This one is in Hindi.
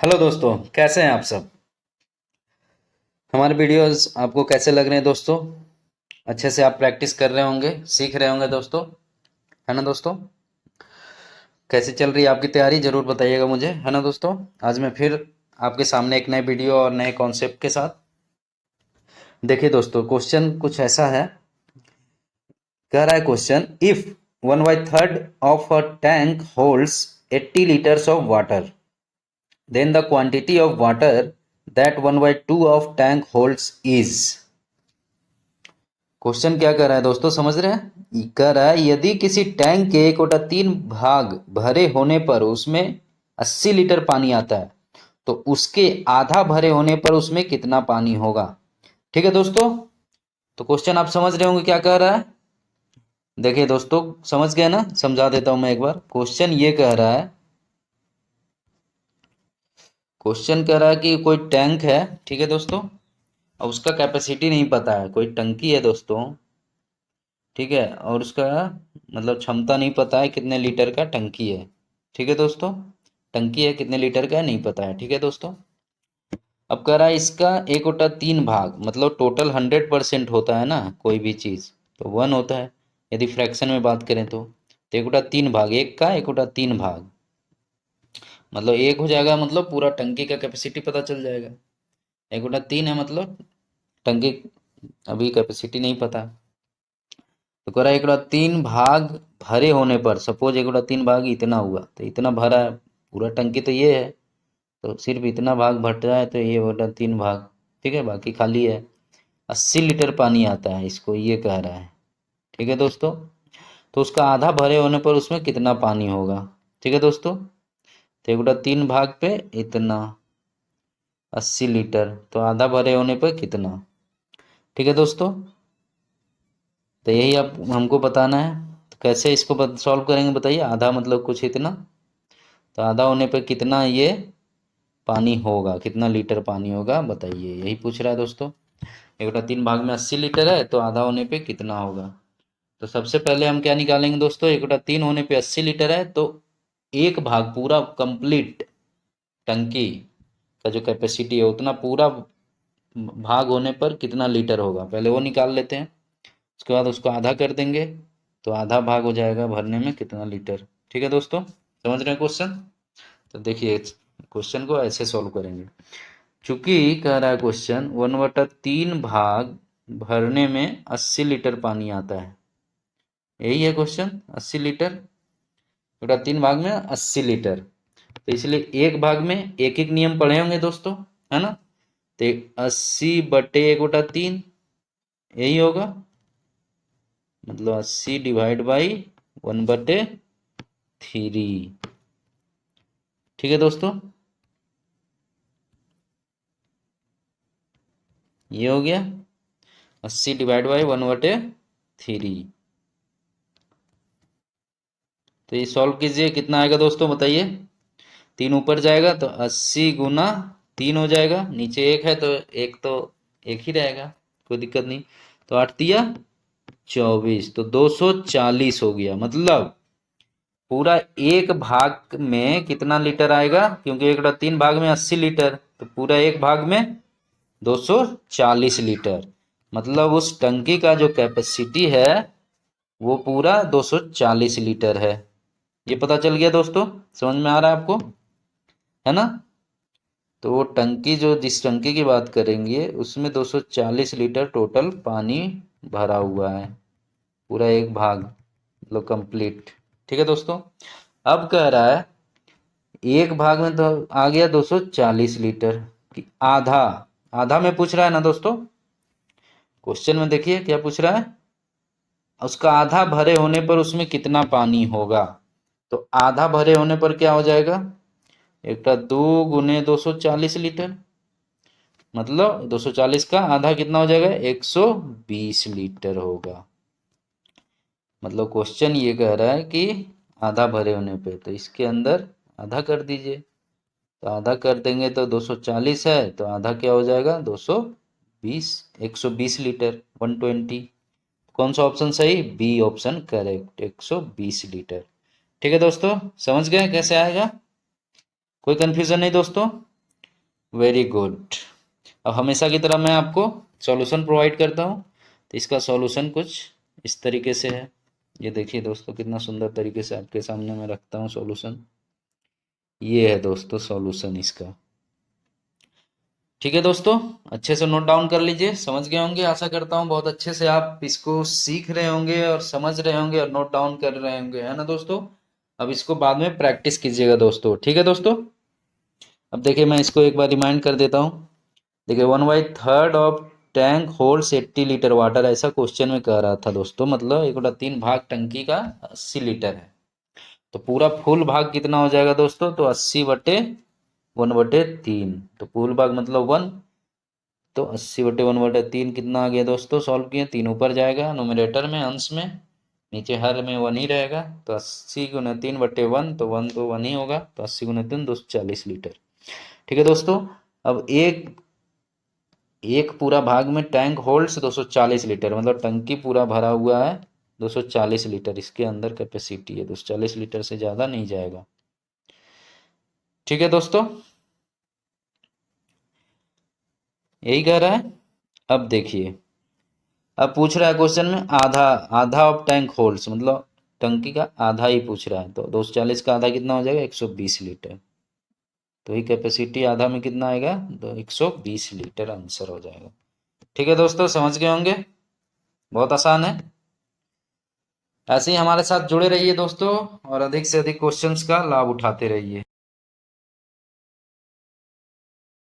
हेलो दोस्तों, कैसे हैं आप सब। हमारे वीडियोस आपको कैसे लग रहे हैं दोस्तों। अच्छे से आप प्रैक्टिस कर रहे होंगे, सीख रहे होंगे दोस्तों, है ना दोस्तों। कैसे चल रही है आपकी तैयारी, जरूर बताइएगा मुझे, है ना दोस्तों। आज मैं फिर आपके सामने एक नए वीडियो और नए कॉन्सेप्ट के साथ। देखिए दोस्तों, क्वेश्चन कुछ ऐसा है। कह रहा है question, if 1/3 of a tank holds 80 litres of water, then the quantity of water that 1/2 of tank holds is। Question क्या कर रहा है दोस्तों, समझ रहे हैं। कह रहा है यदि किसी टैंक के 1/3 भाग भरे होने पर उसमें 80 लीटर पानी आता है, तो उसके आधा भरे होने पर उसमें कितना पानी होगा। ठीक है दोस्तों। तो क्वेश्चन आप समझ रहे होंगे क्या कह रहा है। देखिए दोस्तों, समझ गए ना, समझा देता हूं मैं एक बार। क्वेश्चन ये कह रहा है, क्वेश्चन कह रहा है कि कोई टैंक है, ठीक है दोस्तों। अब उसका कैपेसिटी नहीं पता है, कोई टंकी है दोस्तों, ठीक है। और उसका मतलब क्षमता नहीं पता है, कितने लीटर का टंकी है। ठीक है दोस्तों, टंकी है कितने लीटर का है नहीं पता है। ठीक है दोस्तों। अब कह रहा है इसका 1/3 भाग, मतलब टोटल 100% होता है ना कोई भी चीज, तो 1 होता है। यदि फ्रैक्शन में बात करें तो 1/3 भाग, एक का 1/3 भाग मतलब एक हो जाएगा, मतलब पूरा टंकी का कैपेसिटी पता चल जाएगा। 1/3 है मतलब टंकी, अभी कैपेसिटी नहीं पता। तो कह रहा है 1/3 भाग भरे होने पर, सपोज 1/3 भाग इतना हुआ, तो इतना भरा है, पूरा टंकी तो ये है, तो सिर्फ इतना भाग भर रहा है, तो ये 1/3 भाग, ठीक है, बाकी खाली है। 80 लीटर पानी आता है, इसको ये कह रहा है। ठीक है दोस्तों। तो उसका आधा भरे होने पर उसमें कितना पानी होगा। ठीक है दोस्तों। तो 1/3 भाग पे इतना 80 लीटर, तो आधा भरे होने पर कितना। ठीक है दोस्तों। तो यही आप हमको बताना है। तो कैसे इसको सॉल्व करेंगे बताइए। आधा मतलब कुछ इतना, तो आधा होने पे कितना ये पानी होगा, कितना लीटर पानी होगा बताइए, यही पूछ रहा है दोस्तों। 1/3 भाग में 80 लीटर है, तो आधा होने पे कितना होगा। तो सबसे पहले हम क्या निकालेंगे दोस्तों, 1/3 होने पे 80 लीटर है, तो एक भाग पूरा कंप्लीट टंकी का जो कैपेसिटी है उतना पूरा भाग होने पर कितना लीटर होगा, पहले वो निकाल लेते हैं। उसके बाद उसको आधा कर देंगे, तो आधा भाग हो जाएगा भरने में कितना लीटर। ठीक है दोस्तों, समझ रहे हैं क्वेश्चन। तो देखिए क्वेश्चन को ऐसे सॉल्व करेंगे। चूंकि कह रहा है क्वेश्चन 1/3 भाग भरने में 80 लीटर पानी आता है, यही है क्वेश्चन। 80 लीटर, 1/3 भाग में 80 लीटर, तो इसलिए एक भाग में एक एक नियम पढ़े होंगे दोस्तों, है ना। तो 80/1/3 यही होगा, मतलब 80 डिवाइड बाई 1/3। ठीक है दोस्तों, ये हो गया 80 डिवाइड बाई 1/3। तो ये सॉल्व कीजिए, कितना आएगा दोस्तों बताइए। 3 ऊपर जाएगा तो 80 गुना 3 हो जाएगा, नीचे एक है तो एक ही रहेगा, कोई दिक्कत नहीं। तो 8 तिया 24, तो 240 हो गया। मतलब पूरा एक भाग में कितना लीटर आएगा, क्योंकि 1/3 भाग में 80 लीटर, तो पूरा एक भाग में 240 लीटर। मतलब उस टंकी का जो कैपेसिटी है वो पूरा 240 लीटर है। ये पता चल गया दोस्तों, समझ में आ रहा है आपको, है ना। तो वो टंकी, जो जिस टंकी की बात करेंगे उसमें 240 लीटर टोटल पानी भरा हुआ है, पूरा एक भाग मतलब कंप्लीट। ठीक है दोस्तों। अब कह रहा है एक भाग में तो आ गया 240 लीटर कि आधा, आधा में पूछ रहा है ना दोस्तों। क्वेश्चन में देखिए क्या पूछ रहा है, उसका आधा भरे होने पर उसमें कितना पानी होगा। तो आधा भरे होने पर क्या हो जाएगा, 1/2 × 240 लीटर, मतलब 240 का आधा कितना हो जाएगा, 120 लीटर होगा। मतलब क्वेश्चन ये कह रहा है कि आधा भरे होने पे, तो इसके अंदर आधा कर दीजिए। तो आधा कर देंगे तो 240 है, तो आधा क्या हो जाएगा, 220, 120 लीटर, 120। कौन सा ऑप्शन सही, बी ऑप्शन करेक्ट, 120 लीटर। ठीक है दोस्तों, समझ गए कैसे आएगा, कोई कंफ्यूजन नहीं दोस्तों। Very good. अब हमेशा की तरह मैं आपको सॉल्यूशन प्रोवाइड करता हूँ। तो इसका सॉल्यूशन कुछ इस तरीके से है। ये देखिए दोस्तों, कितना सुंदर तरीके से आपके सामने मैं रखता हूँ सॉल्यूशन। ये है दोस्तों सॉल्यूशन इसका। ठीक है दोस्तों, अच्छे से नोट डाउन कर लीजिए। समझ गए होंगे, आशा करता हूँ बहुत अच्छे से आप इसको सीख रहे होंगे और समझ रहे होंगे और नोट डाउन कर रहे होंगे, है ना दोस्तों। अब इसको बाद में प्रैक्टिस कीजिएगा दोस्तों। ठीक है दोस्तों, अब देखिए मैं इसको एक बार रिमाइंड कर देता हूँ। देखिए 1/3 of tank holds 80 litre water, ऐसा क्वेश्चन में कह रहा था दोस्तों। मतलब 1/3 भाग टंकी का 80 लीटर है। तो पूरा फुल भाग कितना हो जाएगा दोस्तों, तो 80/1/3। तो फुल भाग मतलब 1। तो 80/1/3 कितना आ गया दोस्तों, सॉल्व किए। 3 ऊपर जाएगा नोमिनेटर में, अंश में, नीचे हर में 1 ही रहेगा। तो 80×3/1, तो 1 तो 1 ही होगा। तो 80×3 240 लीटर। ठीक है दोस्तों, अब एक एक पूरा भाग में टैंक होल्ड्स 240 लीटर, मतलब टंकी पूरा भरा हुआ है 240 लीटर। इसके अंदर कैपेसिटी है 240 लीटर, से ज़्यादा नहीं जाएगा। ठीक है दोस्तों, यही कह रहा है। अब देखिए, अब पूछ रहा है क्वेश्चन में आधा, आधा ऑफ टैंक होल्ड्स, मतलब टंकी का आधा ही पूछ रहा है। तो 240 का आधा कितना हो जाएगा, 120 लीटर। तो ही कैपेसिटी आधा में कितना आएगा, तो 120 लीटर आंसर हो जाएगा। ठीक है दोस्तों, समझ गए होंगे, बहुत आसान है। ऐसे ही हमारे साथ जुड़े रहिए दोस्तों, और अधिक से अधिक क्वेश्चंस का लाभ उठाते रहिए।